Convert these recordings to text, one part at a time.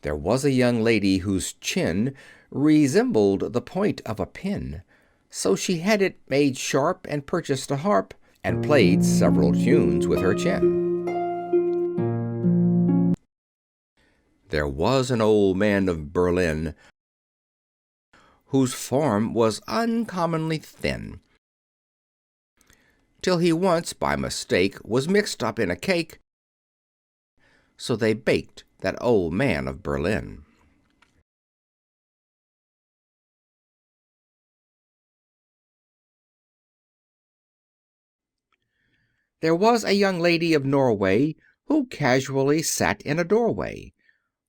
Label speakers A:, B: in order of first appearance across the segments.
A: There was a young lady whose chin resembled the point of a pin, so she had it made sharp and purchased a harp, and played several tunes with her chin. There was an old man of Berlin whose form was uncommonly thin, till he once by mistake was mixed up in a cake, so they baked that old man of Berlin. There was a young lady of Norway who casually sat in a doorway.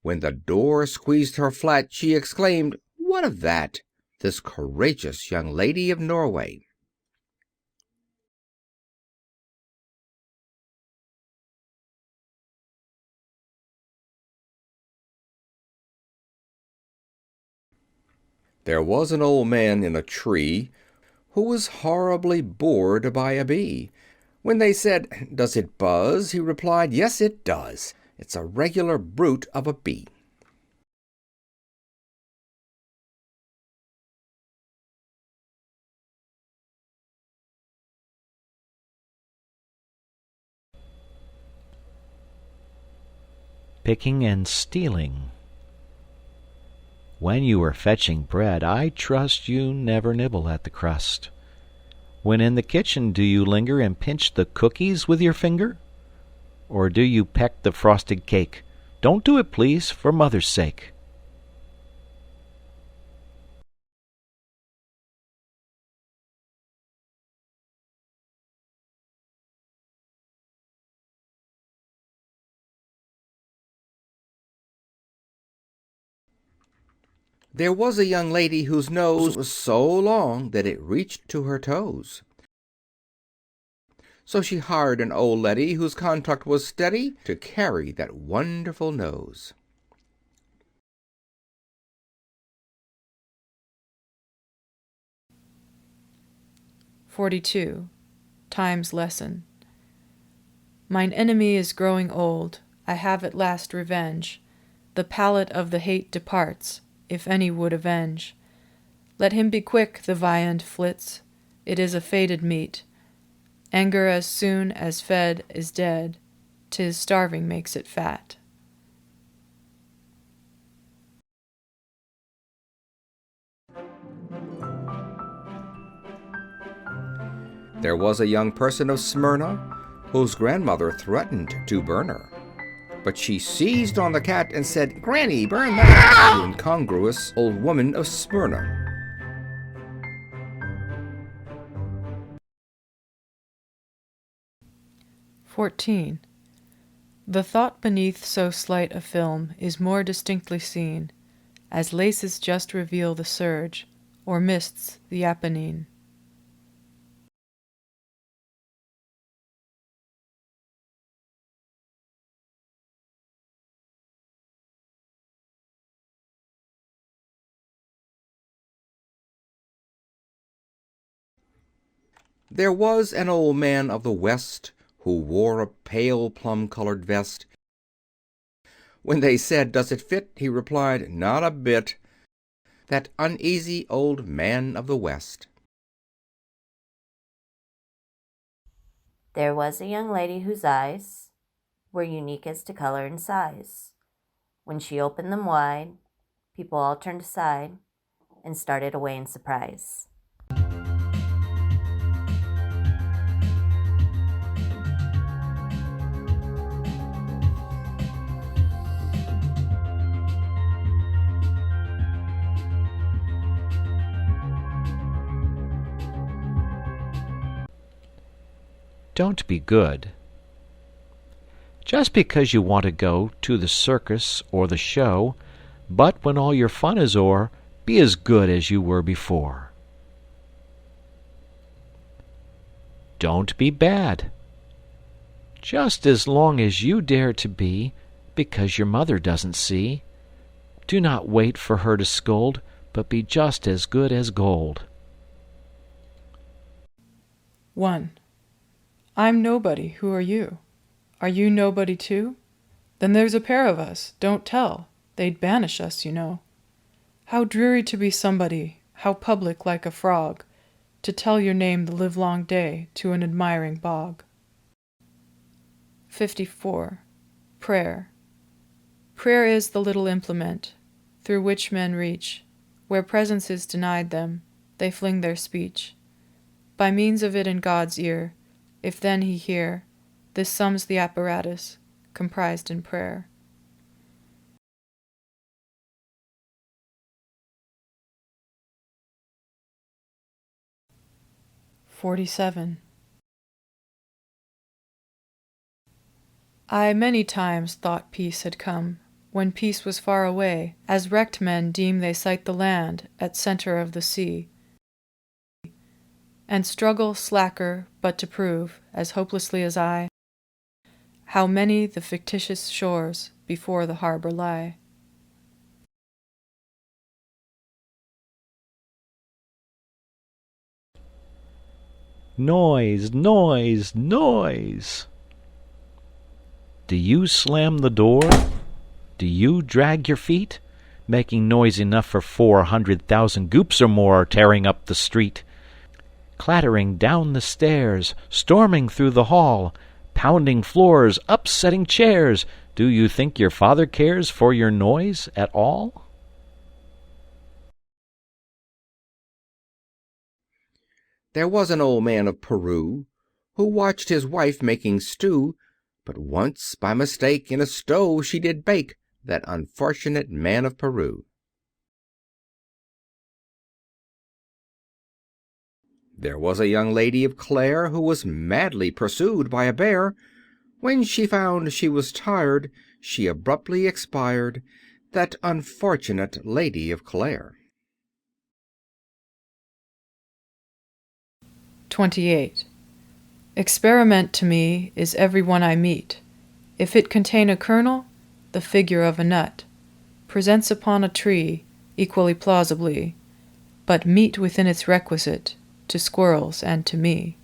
A: When the door squeezed her flat, she exclaimed, "What of that?" This courageous young lady of Norway. There was an old man in a tree who was horribly bored by a bee. When they said, "Does it buzz?" he replied, "Yes, it does. It's a regular brute of a bee."
B: Picking and stealing. When you are fetching bread, I trust you never nibble at the crust. When in the kitchen, do you linger and pinch the cookies with your finger? Or do you peck the frosted cake? Don't do it, please, for mother's sake.
A: There was a young lady whose nose was so long that it reached to her toes. So she hired an old leddy whose conduct was steady to carry that wonderful nose.
C: "42. Time's lesson. Mine enemy is growing old. I have at last revenge. The palate of the hate departs, if any would avenge. Let him be quick, the viand flits. It is a fated meat. Anger as soon as fed is dead. 'Tis starving makes it fat.
A: There was a young person of Smyrna whose grandmother threatened to burn her. But she seized on the cat and said, "Granny, burn that!" You incongruous old woman of Smyrna.
C: 14. The thought beneath so slight a film is more distinctly seen, as laces just reveal the surge, or mists the Apennine.
A: There was an old man of the West who wore a pale plum-colored vest. When they said, "Does it fit?" he replied, "Not a bit." That uneasy old man of the West.
D: There was a young lady whose eyes were unique as to color and size. When she opened them wide, people all turned aside and started away in surprise.
B: Don't be good. Just because you want to go to the circus or the show, but when all your fun is o'er, be as good as you were before. Don't be bad. Just as long as you dare to be, because your mother doesn't see. Do not wait for her to scold, but be just as good as gold.
C: 1. I'm nobody. Who are you? Are you nobody too? Then there's a pair of us. Don't tell. they'd banish us, you know. How dreary to be somebody, how public like a frog, to tell your name the livelong day to an admiring bog. 54. Prayer. Prayer is the little implement through which men reach, where presence is denied them, they fling their speech. By means of it in God's ear, if then he hear, this sums the apparatus, comprised in prayer. (47) I many times thought peace had come, when peace was far away, as wrecked men deem they sight the land at centre of the sea, and struggle slacker but to prove, as hopelessly as I, how many the fictitious shores before the harbor lie.
B: Noise, noise, noise! Do you slam the door? Do you drag your feet? Making noise enough for 400,000 goops or more tearing up the street, clattering down the stairs, storming through the hall, pounding floors, upsetting chairs. Do you think your father cares for your noise at all?
A: There was an old man of Peru who watched his wife making stew, but once by mistake in a stove she did bake, that unfortunate man of Peru. There was a young lady of Clare who was madly pursued by a bear. When she found she was tired, she abruptly expired, that unfortunate lady of Clare.
C: 28. Experiment to me is every one I meet. If it contain a kernel, the figure of a nut, presents upon a tree, equally plausibly, but meet within its requisite, to squirrels and to me.